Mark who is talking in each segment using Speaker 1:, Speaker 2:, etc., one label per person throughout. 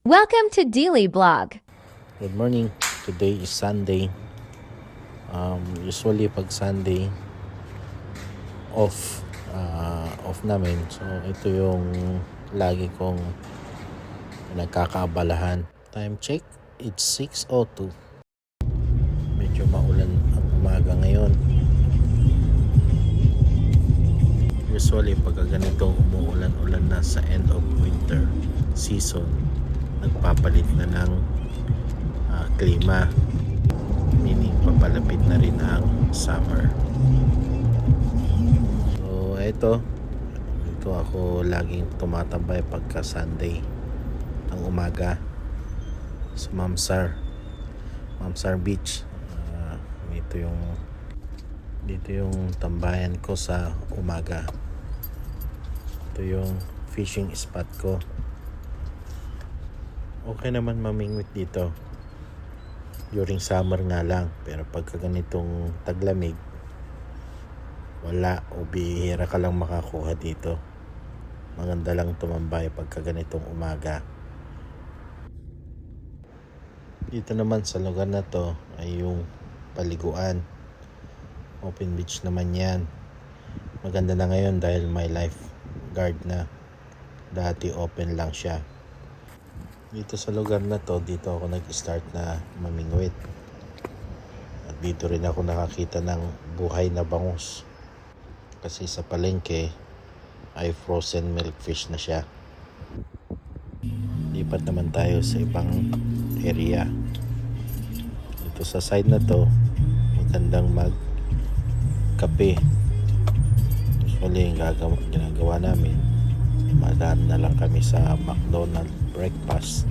Speaker 1: Welcome to Daily Blog.
Speaker 2: Good morning. Today is Sunday. Usually pag Sunday off namin. So ito yung lagi kong nagkakaabalahan. Time check, it's 6:02. Medyo maulan ang umaga ngayon. Usually pag ganitong umuulan-ulan na sa end of winter season, nagpapalit na ng klima, meaning papalapit na rin ang summer. So ito ako laging tumatambay pagka Sunday ang umaga sa Mamsar Beach. Dito yung tambayan ko sa umaga. Ito yung fishing spot ko. Okay naman mamingwit dito during summer nga lang, pero pagka ganitong taglamig, wala o bihira ka lang makakuha dito. Maganda lang tumambay pagka ganitong umaga. Dito naman sa lugar na to ay yung paliguan, open beach naman yan. Maganda na ngayon dahil may lifeguard na. Dati open lang siya. Dito sa lugar na to, dito ako nag-start na mamingwit. At dito rin ako nakakita ng buhay na bangus. Kasi sa palengke ay frozen milkfish na siya. Lipat naman tayo sa ibang area. Dito sa side na to, magandang magkape. Usually yung ginagawa namin, madaan na lang kami sa McDonald's breakfast.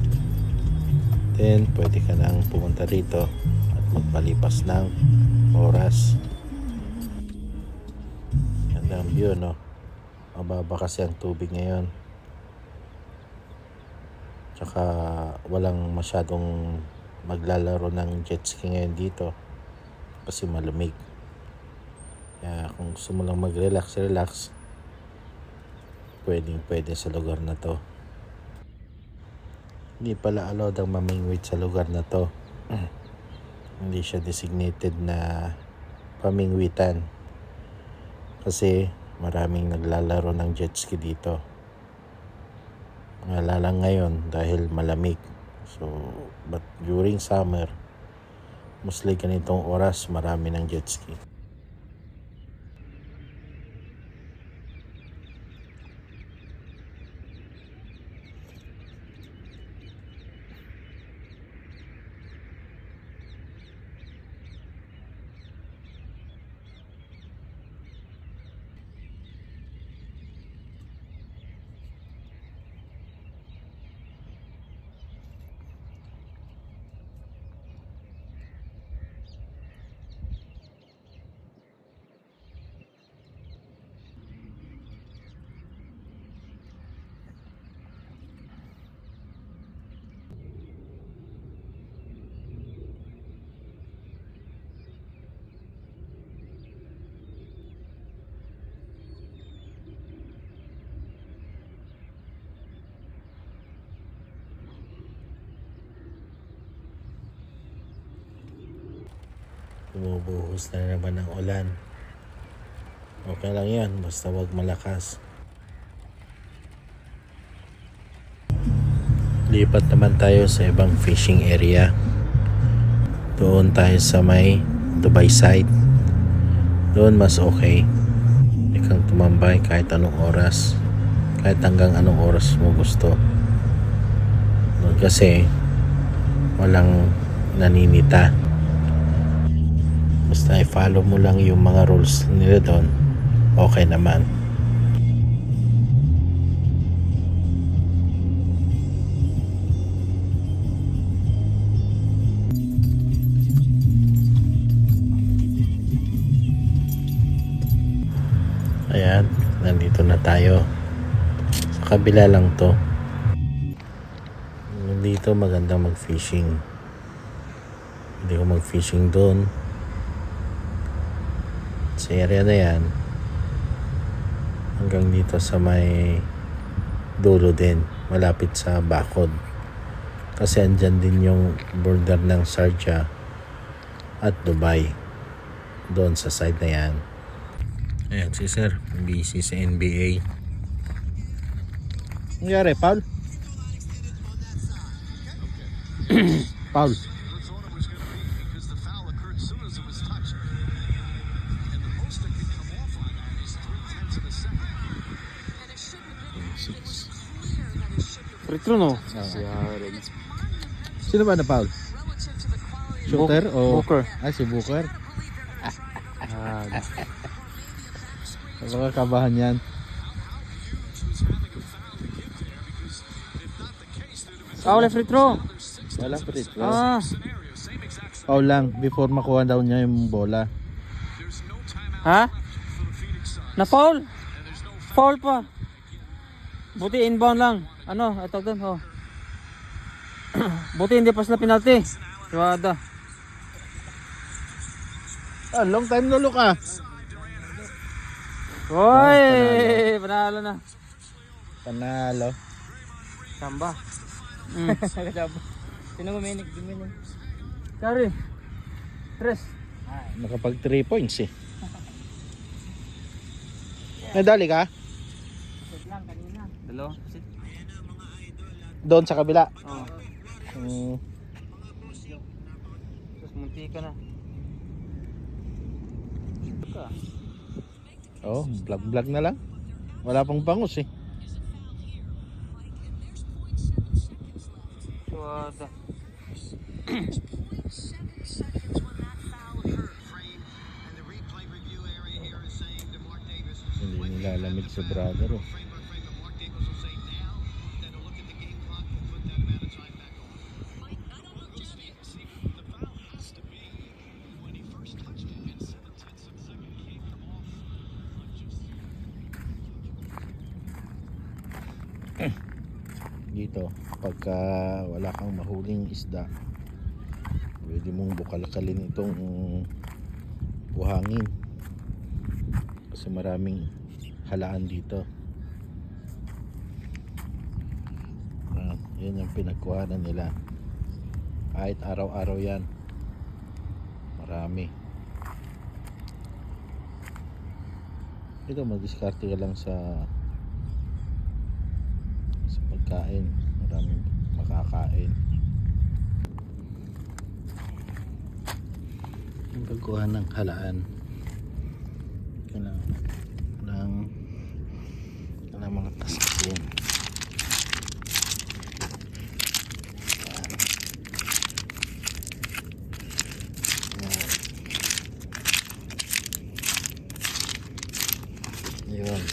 Speaker 2: Then pwede ka nang pumunta rito at magpalipas ng oras. Ganda ang view, no? Mababa kasi ang tubig ngayon. Tsaka walang masyadong maglalaro ng jet ski ngayon dito kasi malamig. Kaya kung gusto mo lang mag-relax, pwede sa lugar na to. Hindi pala allowed ang mamingwit sa lugar na to. Hindi siya designated na pamingwitan kasi maraming naglalaro ng jet ski dito. Wala lang ngayon dahil malamig. So, but during summer, mostly ganitong oras marami ng jet ski. Bumubuhos na naman ang ulan. Okay lang yan, basta wag malakas. Lipat naman tayo sa ibang fishing area. Doon tayo sa may Dubai side. Doon mas okay. Hindi kang tumambay kahit anong oras. Kahit hanggang anong oras mo gusto. Doon kasi walang naninita. Basta i-follow mo lang yung mga rules nila doon, okay naman. Ayan, nandito na tayo. Sa kabila lang to. Dito magandang mag-fishing. Hindi ko mag-fishing doon. Sa area na yan hanggang dito sa may dulo din, malapit sa bakod. Kasi andyan din yung border ng Sharjah at Dubai. Doon sa side na yan. Ayan si sir, busy sa NBA. Nangyari, Paul? Paul.
Speaker 3: Retro no?
Speaker 2: Sino ba na Paul? Shooter o
Speaker 3: Booker.
Speaker 2: Si Booker. Baka kabahan yan.
Speaker 3: Wala free throw.
Speaker 2: Wala pa rin. Paul lang before makuha daw niya yung bola.
Speaker 3: Ha? Na foul? Foul pa. Buti inbound lang. Ano? Atog doon. Oh. Buti hindi pa sila penalty. Tiwada.
Speaker 2: Long time no look ah.
Speaker 3: Hoy! Panalo na.
Speaker 2: Panalo.
Speaker 3: Samba. Sino guminig? Kari. Tres.
Speaker 2: Nakapag 3 points eh. Nadali ka?
Speaker 3: Dalo.
Speaker 2: Doon sa kabila.
Speaker 3: Oh. Tapos munti ka na.
Speaker 2: Vlog na lang. Wala pang bangus eh.
Speaker 3: Tiwada.
Speaker 2: Hindi nilalamig sa brother oh. Dito pagka wala kang mahuling isda, pwede mong bukalakalin itong buhangin kasi maraming halaan dito. Yan yung pinagkuhanan nila kahit araw-araw yan, marami. Ito mag-diskarte ka lang sa pagkain, maraming makakain. Yung pagkuha ng halaan ng mga taskin. Yun.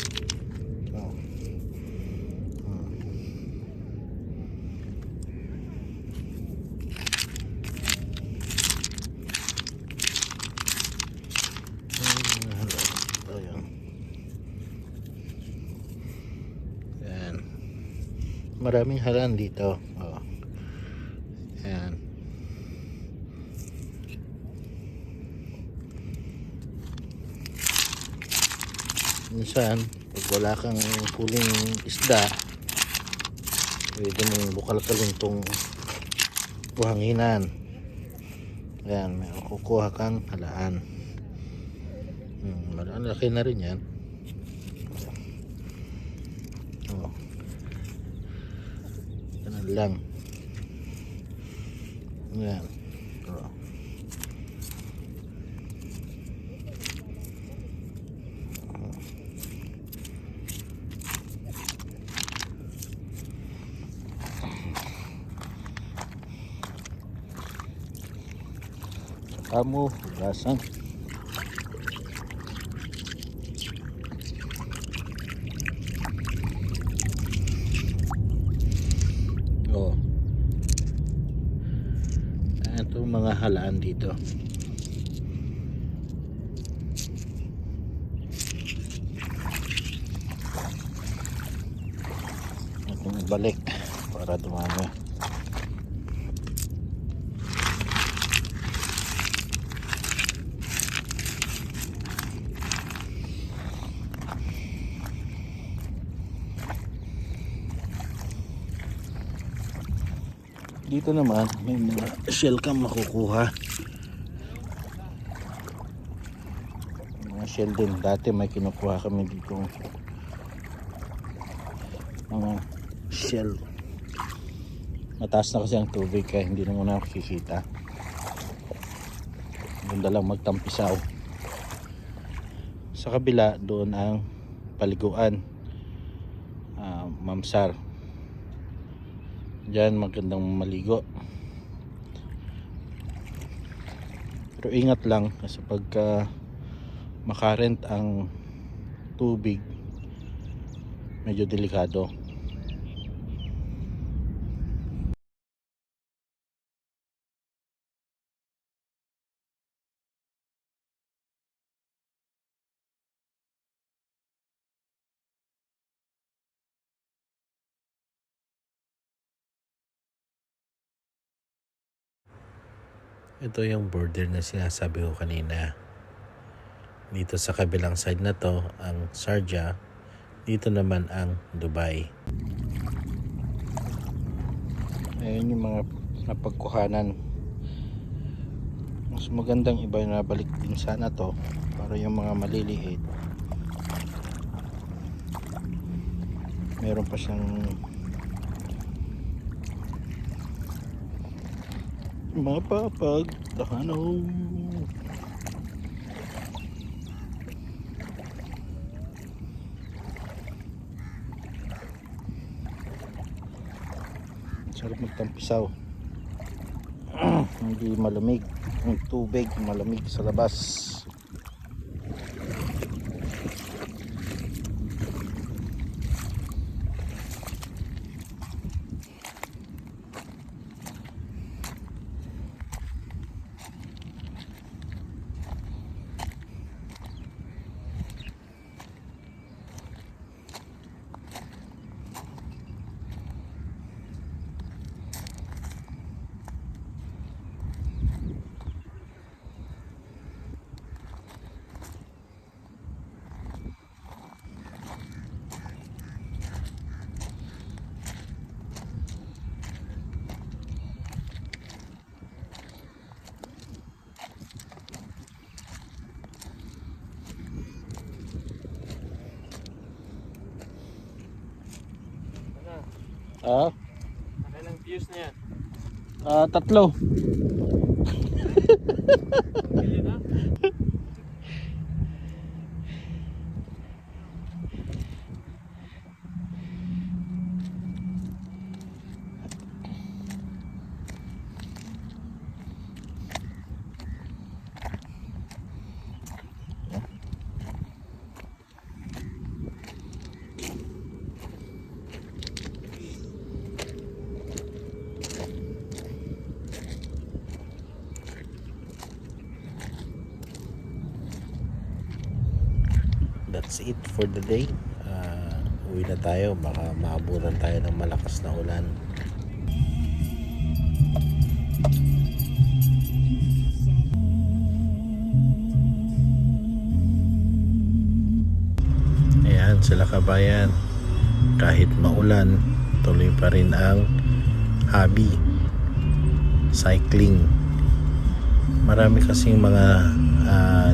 Speaker 2: Maraming halan dito. Ayan. Minsan, pag wala kang huling isda, pwede mong bukal-kalin tong buhanginan. Ayan, may kukuha kang halaan. Malaki na rin yan. Lang. Yan. Kamu hugasan. Ito mga halaan dito. Itong ibalik para dumami. Dito naman may mga shell cam makukuha. Mga shell din. Dati may kinukuha kami dito mga shell. Mataas na kasi ang tubig kaya hindi na muna nakikita. Ganda lang magtampisaw. Sa kabila doon ang paliguan, Mamsar. Diyan magandang maligo. Pero ingat lang kasi pagka makarent ang tubig medyo delikado. Ito yung border na sinasabi ko kanina. Dito sa kabilang side na to ang Sharjah, dito naman ang Dubai. Ayun yung mga napagkuhanan. Mas magandang iba na balik din sana to para yung mga maliliit meron pa siyang mapapagtahanan. Sarap magtampisaw. Hindi malamig ang tubig, malamig sa labas.
Speaker 3: Ilang views na yan?
Speaker 2: 3.
Speaker 3: Pili na?
Speaker 2: That's it for the day. Uwi na tayo, baka maabutan tayo ng malakas na ulan. Ayan sila kabayan, kahit maulan tuloy pa rin ang hobby, cycling. Marami kasing mga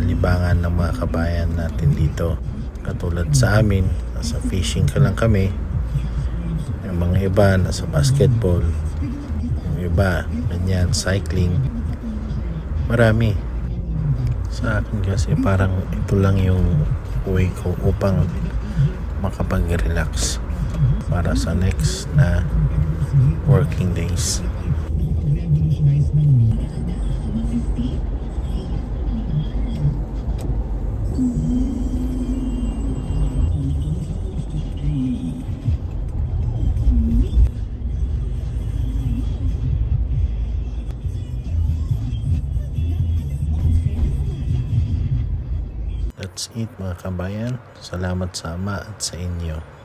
Speaker 2: libangan ng mga kabayan natin dito. Katulad sa amin, nasa fishing ka lang kami. Yung mga iba, nasa basketball. Yung iba, ganyan, cycling. Marami. Sa akin kasi parang ito lang yung way ko upang makapag-relax para sa next na working days. That's it mga kabayan. Salamat sa Ama at sa inyo.